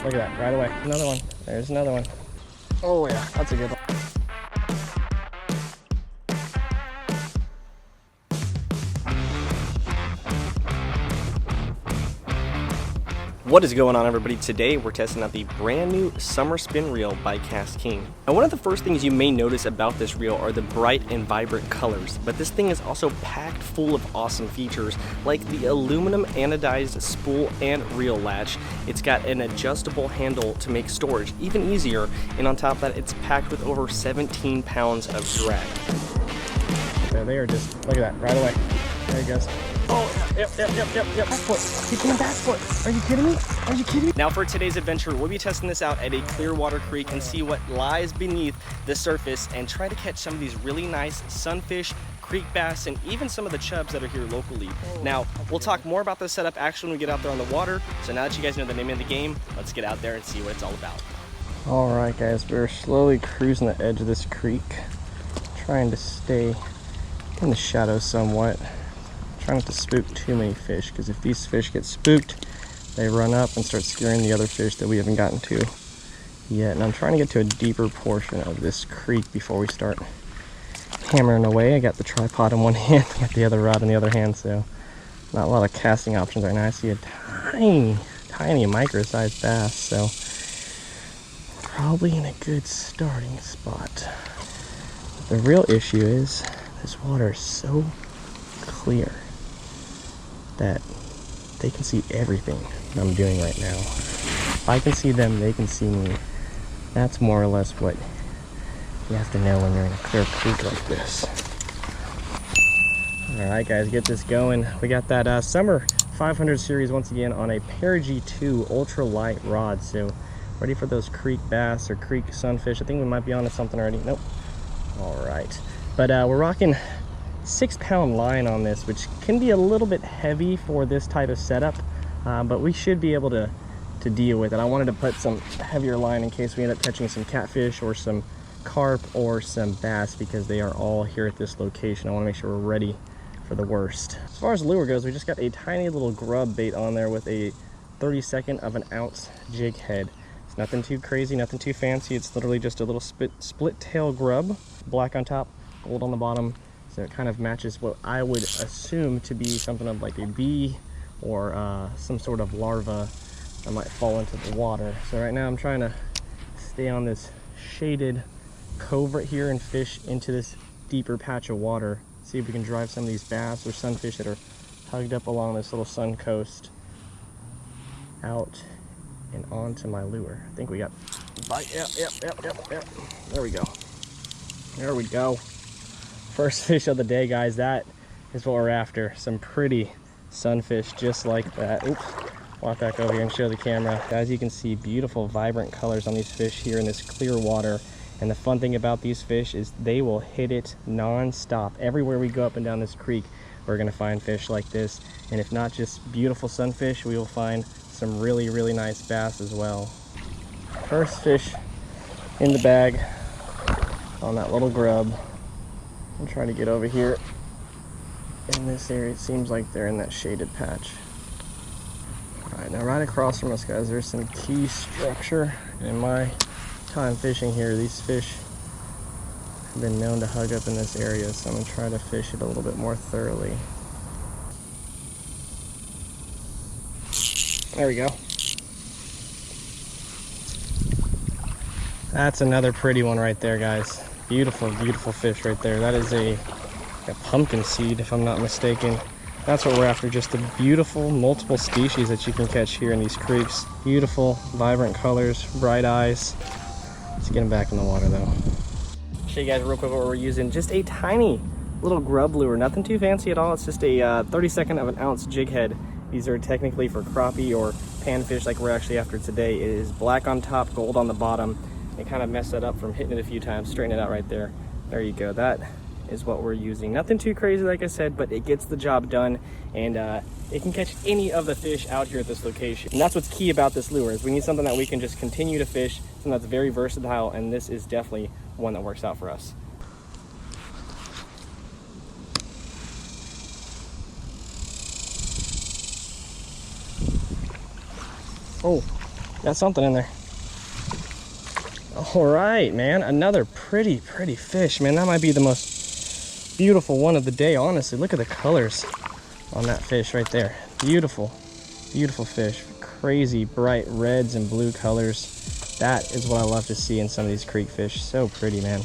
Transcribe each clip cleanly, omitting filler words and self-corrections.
Look at that, right away. Another one. There's another one. Oh yeah, that's a good one. What is going on, everybody? Today we're testing out the brand new summer spin reel by Kastking. And one of the first things you may notice about this reel are the bright and vibrant colors, but this thing is also packed full of awesome features like the aluminum anodized spool and reel latch. It's got an adjustable handle to make storage even easier, and on top of that it's packed with over 17 pounds of drag. So they are just, look at that, right away. There he goes. Oh, yep. Back foot. Keep going back foot. Are you kidding me? Are you kidding me? Now for today's adventure, we'll be testing this out at a Clearwater creek and see what lies beneath the surface and try to catch some of these really nice sunfish, creek bass, and even some of the chubs that are here locally. Now, we'll talk more about the setup actually when we get out there on the water. So now that you guys know the name of the game, let's get out there and see what it's all about. All right, guys, we're slowly cruising the edge of this creek, trying to stay in the shadows somewhat. Try not to spook too many fish, because if these fish get spooked, they run up and start scaring the other fish that we haven't gotten to yet. And I'm trying to get to a deeper portion of this creek before we start hammering away. I got the tripod in one hand, I got the other rod in the other hand, so not a lot of casting options right now. I see a tiny micro-sized bass, so probably in a good starting spot. But the real issue is this water is so clear that they can see everything I'm doing right now. If I can see them, they can see me. That's more or less what you have to know when you're in a clear creek like this. Alright guys, get this going. We got that Summer 500 series once again on a Perigee 2 ultralight rod, so ready for those creek bass or creek sunfish. I think we might be onto something already. Nope. Alright, but we're rocking 6-pound line on this, which can be a little bit heavy for this type of setup, but we should be able to deal with it. I wanted to put some heavier line in case we end up catching some catfish or some carp or some bass, because they are all here at this location. I want to make sure we're ready for the worst. As far as lure goes, we just got a tiny little grub bait on there with a 32nd of an ounce jig head. It's nothing too crazy, nothing too fancy. It's literally just a little split tail grub, black on top, gold on the bottom. So it kind of matches what I would assume to be something of like a bee or some sort of larva that might fall into the water. So right now I'm trying to stay on this shaded cove right here and fish into this deeper patch of water. See if we can drive some of these bass or sunfish that are hugged up along this little sun coast out and onto my lure. I think we got bite. Yep. There we go. There we go. First fish of the day, guys. That is what we're after. Some pretty sunfish just like that. Oops. Walk back over here and show the camera. As you can see, beautiful vibrant colors on these fish here in this clear water. And the fun thing about these fish is they will hit it non-stop. Everywhere we go up and down this creek, we're gonna find fish like this. And if not just beautiful sunfish, we will find some really, really nice bass as well. First fish in the bag on that little grub. I'm trying to get over here in this area. It seems like they're in that shaded patch. Alright, now right across from us, guys, there's some key structure. In my time fishing here, these fish have been known to hug up in this area, so I'm going to try to fish it a little bit more thoroughly. There we go. That's another pretty one right there, guys. Beautiful, beautiful fish right there. That is a pumpkin seed, if I'm not mistaken. That's what we're after, just the beautiful multiple species that you can catch here in these creeks. Beautiful, vibrant colors, bright eyes. Let's get them back in the water though. Show you guys real quick what we're using. Just a tiny little grub lure, nothing too fancy at all. It's just a 32nd of an ounce jig head. These are technically for crappie or panfish like we're actually after today. It is black on top, gold on the bottom. And kind of mess that up from hitting it a few times. Straighten it out right there. There you go. That is what we're using. Nothing too crazy, like I said, but it gets the job done, and it can catch any of the fish out here at this location. And that's what's key about this lure, is we need something that we can just continue to fish, something that's very versatile, and this is definitely one that works out for us. Oh, Got something in there. All right, man. Another pretty fish, man. That might be the most beautiful one of the day, honestly. Look at the colors on that fish right there. Beautiful fish. Crazy bright reds and blue colors. That is what I love to see in some of these creek fish. So pretty, man.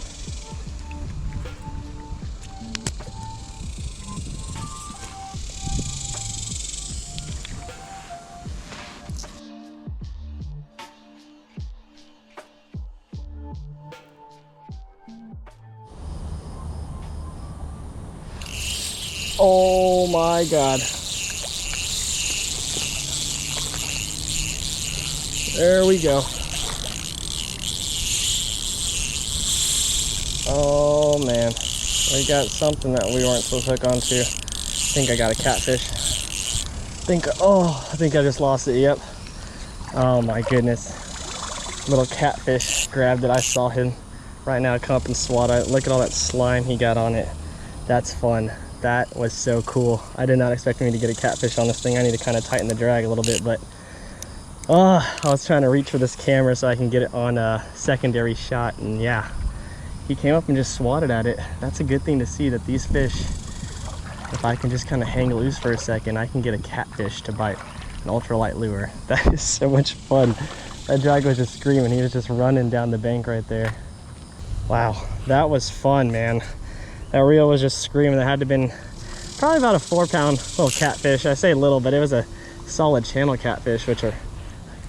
Oh my God. There we go. Oh man, we got something that we weren't supposed to hook onto. I think I got a catfish. I think I just lost it. Yep. Oh my goodness. Little catfish grabbed it. I saw him right now come up and swat it. Look at all that slime he got on it. That's fun. That was so cool. I did not expect me to get a catfish on this thing. I need to kind of tighten the drag a little bit, but I was trying to reach for this camera so I can get it on a secondary shot, and yeah, he came up and just swatted at it. That's a good thing to see, that these fish, if I can just kind of hang loose for a second, I can get a catfish to bite an ultralight lure. That is so much fun. That drag was just screaming. He was just running down the bank right there. Wow, that was fun, man. That reel was just screaming. It had to have been probably about a 4-pound little catfish. I say little, but it was a solid channel catfish, which are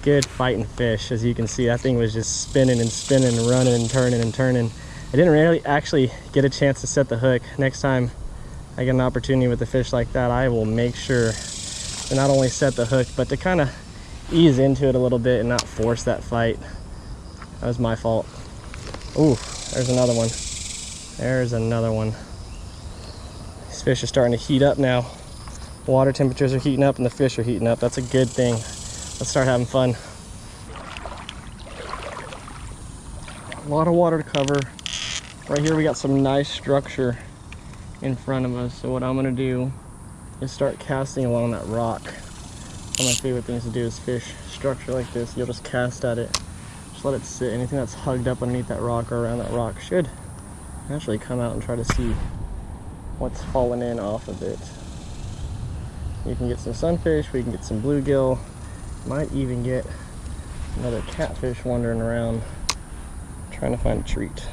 good fighting fish. As you can see, that thing was just spinning and spinning and running and turning and turning. I didn't really actually get a chance to set the hook. Next time I get an opportunity with a fish like that, I will make sure to not only set the hook, but to kind of ease into it a little bit and not force that fight. That was my fault. Ooh, there's another one. There's another one. These fish are starting to heat up now. Water temperatures are heating up and the fish are heating up. That's a good thing. Let's start having fun. A lot of water to cover. Right here we got some nice structure in front of us. So what I'm gonna do is start casting along that rock. One of my favorite things to do is fish structure like this. You'll just cast at it. Just let it sit. Anything that's hugged up underneath that rock or around that rock should actually come out and try to see what's falling in off of it. You can get some sunfish, we can get some bluegill, might even get another catfish wandering around trying to find a treat.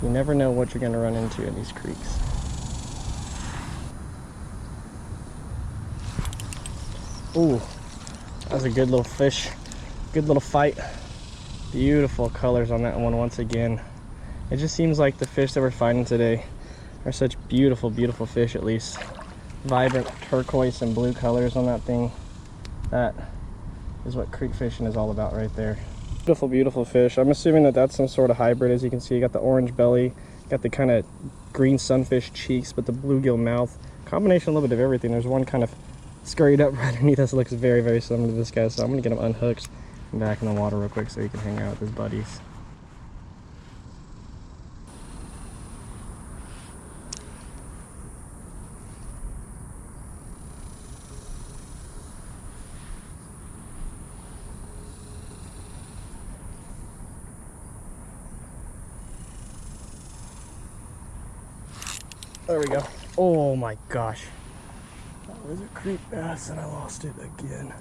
You never know what you're going to run into in these creeks. Ooh, that was a good little fish, good little fight. Beautiful colors on that one once again. It just seems like the fish that we're finding today are such beautiful fish, at least. Vibrant turquoise and blue colors on that thing. That is what creek fishing is all about right there. Beautiful fish. I'm assuming that that's some sort of hybrid. As you can see, you got the orange belly, got the kind of green sunfish cheeks, but the bluegill mouth. Combination a little bit of everything. There's one kind of scurried up right underneath us. Looks very similar to this guy, so I'm gonna get him unhooked and back in the water real quick so he can hang out with his buddies. There we go. Oh my gosh. That was a creek bass and I lost it again.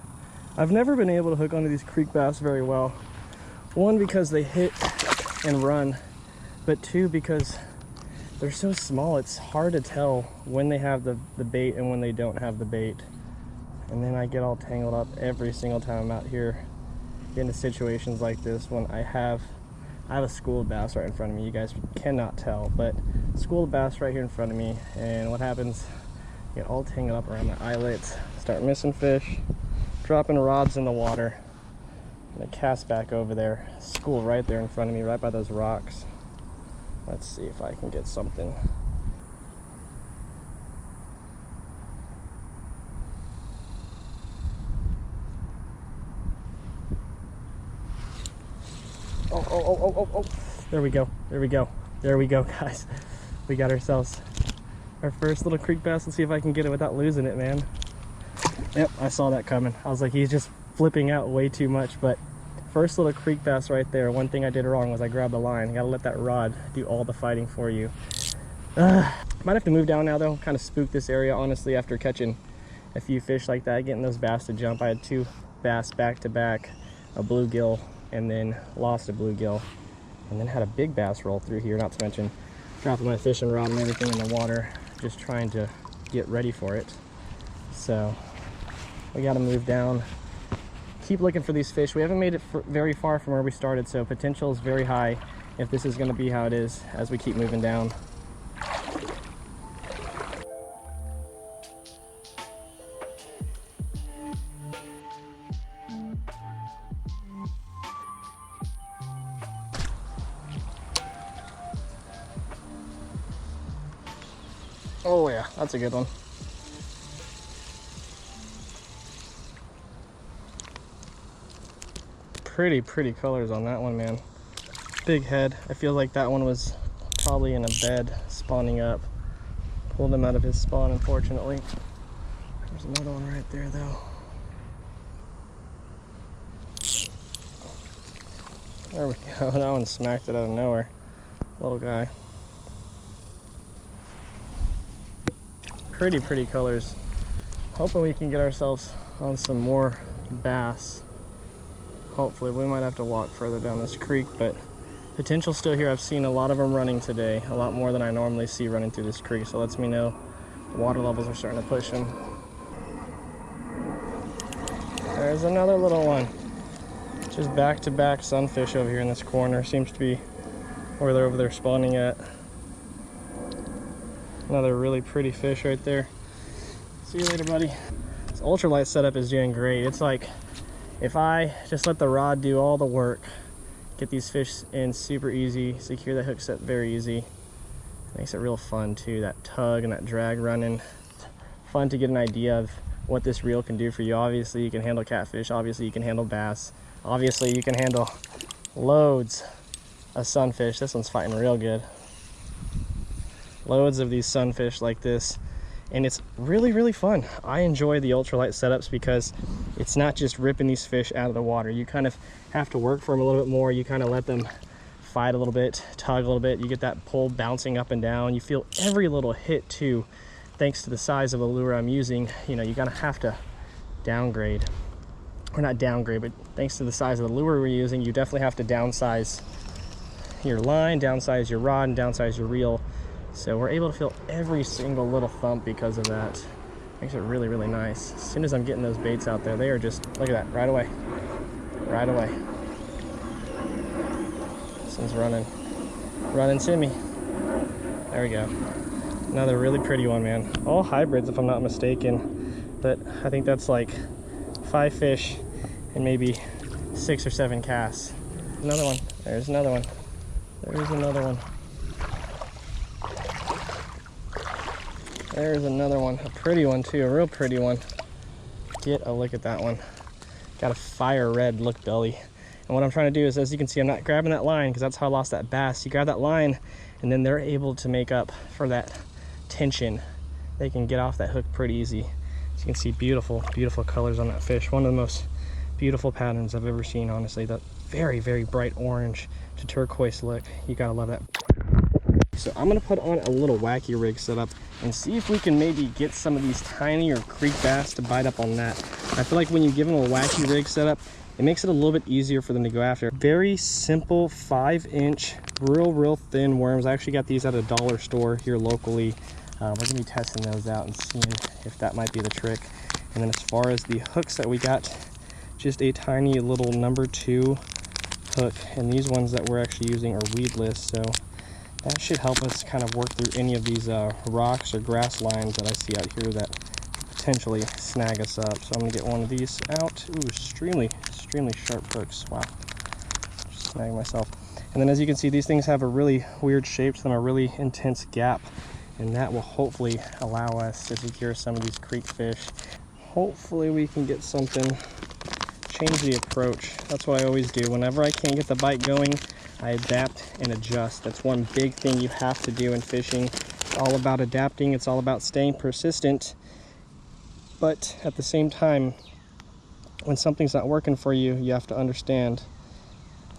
I've never been able to hook onto these creek bass very well. One, because they hit and run, but two, because they're so small. It's hard to tell when they have the bait and when they don't have the bait. And then I get all tangled up every single time I'm out here into situations like this when I have a schooled bass right in front of me. You guys cannot tell, but schooled bass right here in front of me, and what happens, you get all tangled up around my eyelets, start missing fish, dropping rods in the water, and I cast back over there. School right there in front of me, right by those rocks. Let's see if I can get something. Oh. There we go, guys. We got ourselves our first little creek bass. Let's see if I can get it without losing it, man. Yep, I saw that coming. I was like, he's just flipping out way too much. But first little creek bass right there. One thing I did wrong was I grabbed the line. You gotta let that rod do all the fighting for you. Might have to move down now though. Kind of spooked this area honestly after catching a few fish like that, getting those bass to jump. I had 2 bass back to back, a bluegill, and then lost a bluegill, and then had a big bass roll through here, not to mention dropping my fishing rod and everything in the water, just trying to get ready for it. So we got to move down, keep looking for these fish. We haven't made it very far from where we started, so potential is very high if this is going to be how it is as we keep moving down. Oh yeah, that's a good one. Pretty colors on that one, man. Big head. I feel like that one was probably in a bed spawning up. Pulled him out of his spawn, unfortunately. There's another one right there though. There we go. That one smacked it out of nowhere. Little guy. Pretty colors. Hoping we can get ourselves on some more bass. Hopefully. We might have to walk further down this creek, but potential still here. I've seen a lot of them running today, a lot more than I normally see running through this creek, so lets me know the water levels are starting to push them. There's another little one. Just back-to-back sunfish over here in this corner. Seems to be where they're over there spawning at. Another really pretty fish right there. See you later, buddy. This ultralight setup is doing great. It's like if I just let the rod do all the work, get these fish in super easy, secure the hook set very easy. It makes it real fun too, that tug and that drag running. Fun to get an idea of what this reel can do for you. Obviously you can handle catfish, obviously you can handle bass, obviously you can handle loads of sunfish. This one's fighting real good. Loads of these sunfish like this, and it's really fun. I enjoy the ultralight setups because it's not just ripping these fish out of the water. You kind of have to work for them a little bit more. You kind of let them fight a little bit, tug a little bit. You get that pull bouncing up and down. You feel every little hit too, thanks to the size of the lure I'm using. You know, you gotta have to downgrade, or not downgrade, but thanks to the size of the lure we're using, you definitely have to downsize your line, downsize your rod, and downsize your reel. So we're able to feel every single little thump because of that. Makes it really nice. As soon as I'm getting those baits out there, they are just, look at that, right away. Right away. This one's running to me. There we go. Another really pretty one, man. All hybrids if I'm not mistaken, but I think that's like 5 fish and maybe 6 or 7 casts. Another one. There's another one. There's another one. There's another one, a pretty one too, a real pretty one. Get a look at that one. Got a fire red look belly. And what I'm trying to do is, as you can see, I'm not grabbing that line because that's how I lost that bass. You grab that line and then they're able to make up for that tension. They can get off that hook pretty easy. As you can see, beautiful colors on that fish. One of the most beautiful patterns I've ever seen, honestly. That very bright orange to turquoise look. You gotta love that. So I'm gonna put on a little wacky rig setup and see if we can maybe get some of these tinier creek bass to bite up on that. I feel like when you give them a wacky rig setup, it makes it a little bit easier for them to go after. Very simple 5-inch, real thin worms. I actually got these at a dollar store here locally. We're gonna be testing those out and seeing if that might be the trick. And then as far as the hooks that we got, just a tiny little number 2 hook, and these ones that we're actually using are weedless, so that should help us kind of work through any of these rocks or grass lines that I see out here that potentially snag us up. So I'm gonna get one of these out. Ooh, extremely sharp hooks. Wow, just snag myself. And then as you can see, these things have a really weird shape to them, a really intense gap, and that will hopefully allow us to secure some of these creek fish. Hopefully we can get something, change the approach. That's what I always do. Whenever I can't get the bite going, I adapt and adjust. That's one big thing you have to do in fishing. It's all about adapting. It's all about staying persistent. But at the same time, when something's not working for you, you have to understand,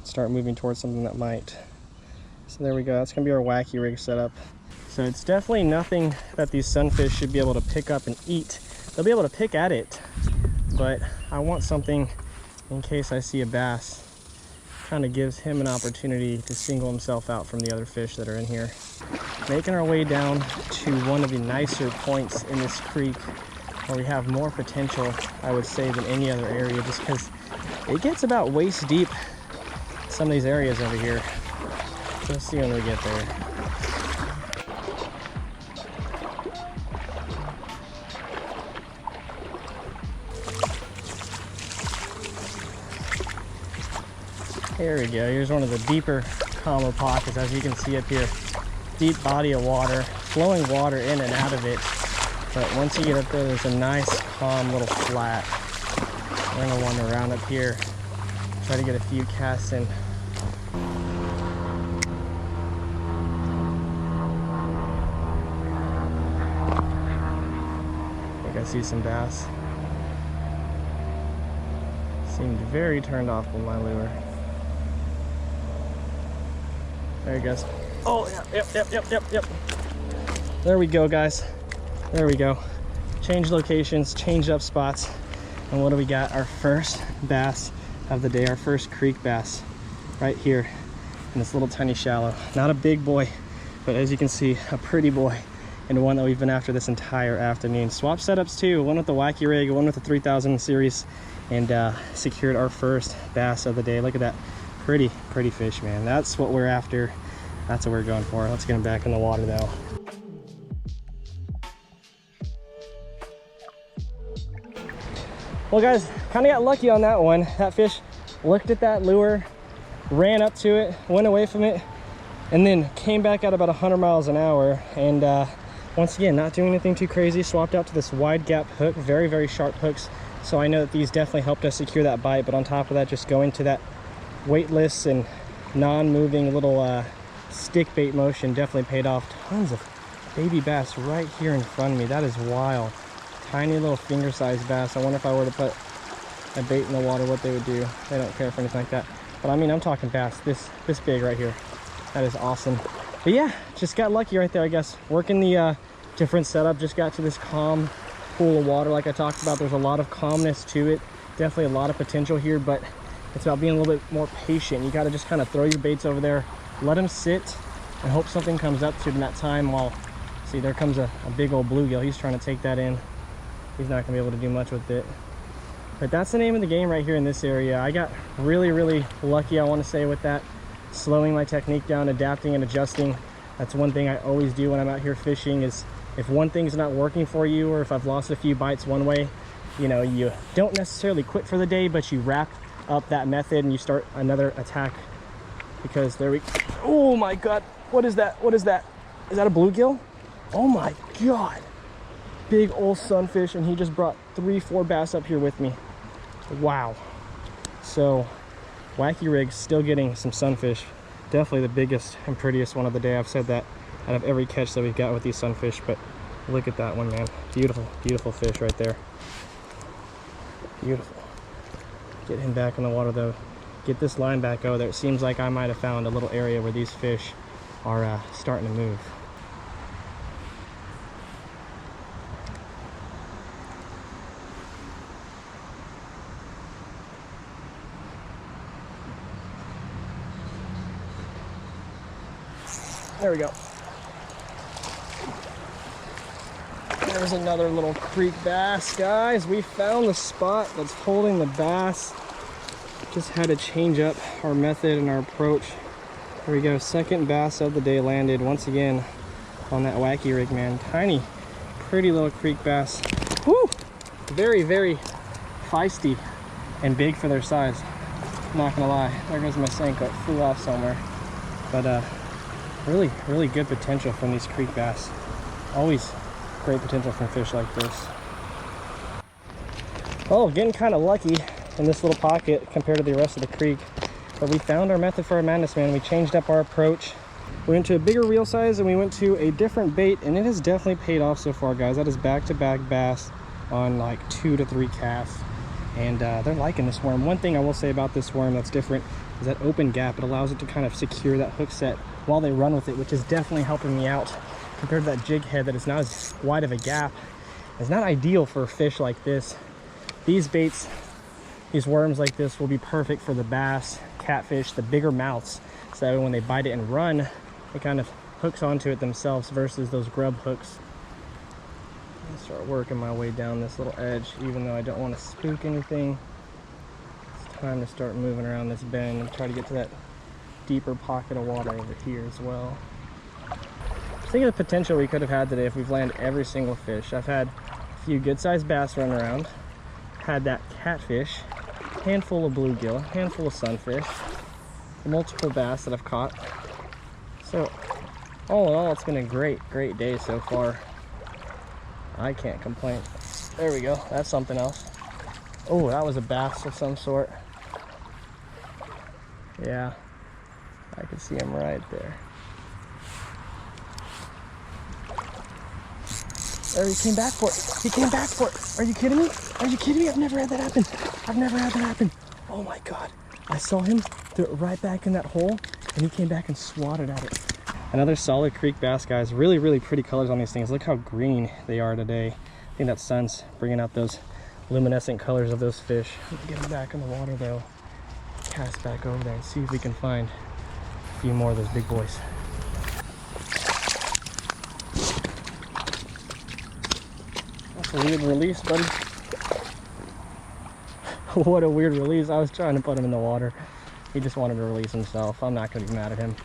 start moving towards something that might. So there we go, that's gonna be our wacky rig setup. So it's definitely nothing that these sunfish should be able to pick up and eat. They'll be able to pick at it, but I want something in case I see a bass. Kind of gives him an opportunity to single himself out from the other fish that are in here. Making our way down to one of the nicer points in this creek where we have more potential, I would say, than any other area, just because it gets about waist deep in some of these areas over here. So let's see when we get there. There we go. Here's one of the deeper, calmer pockets, as you can see up here. Deep body of water, flowing water in and out of it. But once you get up there, there's a nice, calm little flat. We're gonna wander around up here, try to get a few casts in. I think I see some bass. Seemed very turned off with my lure. There he goes. Oh, yep. There we go, guys. There we go. Change locations, change up spots. And what do we got? Our first bass of the day, our first creek bass right here in this little tiny shallow. Not a big boy, but as you can see, a pretty boy, and one that we've been after this entire afternoon. Swap setups too, one with the wacky rig, one with the 3000 series, and secured our first bass of the day. Look at that. Pretty fish, man. That's what we're after. That's what we're going for. Let's get him back in the water though. Well guys, kind of got lucky on that one. That fish looked at that lure, ran up to it, went away from it, and then came back at about 100 miles an hour. And once again, not doing anything too crazy. Swapped out to this wide gap hook, very sharp hooks. So I know that these definitely helped us secure that bite, but on top of that, just going to that weightless and non-moving little stick bait motion definitely paid off. Tons of baby bass right here in front of me. That is wild. Tiny little finger-sized bass. I wonder if I were to put a bait in the water, what they would do. They don't care for anything like that. But I mean, I'm talking bass this big right here. That is awesome. But yeah, just got lucky right there, I guess. Working the different setup, just got to this calm pool of water like I talked about. There's a lot of calmness to it. Definitely a lot of potential here, but it's about being a little bit more patient. You got to just kind of throw your baits over there, let them sit, and hope something comes up to you in that time. While, see, there comes a big old bluegill. He's trying to take that in. He's not gonna be able to do much with it. But that's the name of the game right here in this area. I got really lucky, I want to say, with that. Slowing my technique down, adapting and adjusting. That's one thing I always do when I'm out here fishing, is if one thing's not working for you, or if I've lost a few bites one way, you know, you don't necessarily quit for the day, but you wrap up that method and you start another attack. Because there we, oh my god, what is that? Is that a bluegill? Oh my god, big old sunfish, and he just brought 3-4 bass up here with me. Wow. So wacky rig still getting some sunfish. Definitely the biggest and prettiest one of the day. I've said that out of every catch that we've got with these sunfish, but look at that one, man. Beautiful fish right there. Beautiful. Get him back in the water though. Get this line back over there. It seems like I might have found a little area where these fish are starting to move. There we go. There's another little creek bass, guys. We found the spot that's holding the bass. Just had to change up our method and our approach. There we go. Second bass of the day landed once again on that wacky rig, man. Tiny, pretty little creek bass. Woo! Very feisty and big for their size. Not gonna lie. There goes my Senko. It flew off somewhere. But really good potential from these creek bass. Always great potential from fish like this. Oh, getting kind of lucky in this little pocket compared to the rest of the creek. But we found our method for our madness, man. We changed up our approach. We went to a bigger reel size and we went to a different bait, and it has definitely paid off so far, guys. That is back-to-back bass on like 2 to 3 casts. and they're liking this worm. One thing I will say about this worm that's different is that open gap. It allows it to kind of secure that hook set while they run with it, which is definitely helping me out compared to that jig head that is not as wide of a gap. It's not ideal for a fish like this. These baits, these worms like this will be perfect for the bass, catfish, the bigger mouths, so that when they bite it and run, it kind of hooks onto it themselves versus those grub hooks. I'm gonna start working my way down this little edge, even though I don't want to spook anything. It's time to start moving around this bend and try to get to that deeper pocket of water over here as well. Think of the potential we could have had today if we've landed every single fish. I've had a few good-sized bass run around, had that catfish, handful of bluegill, handful of sunfish, multiple bass that I've caught. So all in all, it's been a great day so far. I can't complain. There we go, that's something else. Oh, that was a bass of some sort. Yeah, I can see him right there. There, he came back for it. He came back for it. Are you kidding me? Are you kidding me? I've never had that happen. I've never had that happen. Oh my God. I saw him throw it right back in that hole, and he came back and swatted at it. Another solid creek bass, guys. Really pretty colors on these things. Look how green they are today. I think that sun's bringing out those luminescent colors of those fish. Let's get them back in the water though. Cast back over there and see if we can find a few more of those big boys. That's a weird release, buddy. What a weird release. I was trying to put him in the water. He just wanted to release himself. I'm not gonna be mad at him.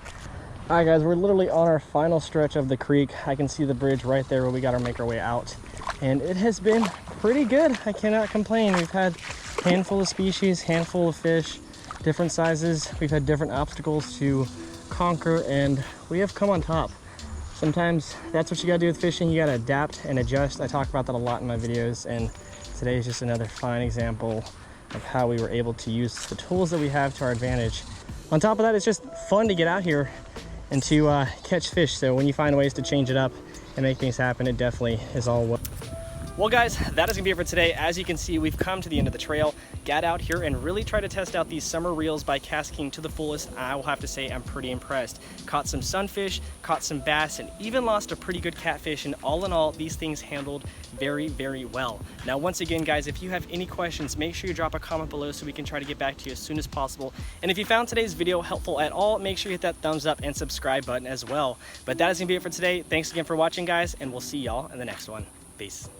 All right, guys, we're literally on our final stretch of the creek. I can see the bridge right there where we gotta make our way out. And it has been pretty good. I cannot complain. We've had a handful of species, handful of fish, different sizes. We've had different obstacles to conquer, and we have come on top. Sometimes that's what you gotta do with fishing. You gotta adapt and adjust. I talk about that a lot in my videos, and today is just another fine example of how we were able to use the tools that we have to our advantage. On top of that, it's just fun to get out here and to catch fish. So when you find ways to change it up and make things happen, it definitely is all well. Well guys, that is gonna be it for today. As you can see, we've come to the end of the trail. Got out here and really tried to test out these summer reels by Kastking to the fullest. I will have to say I'm pretty impressed. Caught some sunfish, caught some bass, and even lost a pretty good catfish. And all in all, these things handled very well. Now, once again, guys, if you have any questions, make sure you drop a comment below so we can try to get back to you as soon as possible. And if you found today's video helpful at all, make sure you hit that thumbs up and subscribe button as well. But that is gonna be it for today. Thanks again for watching, guys, and we'll see y'all in the next one. Peace.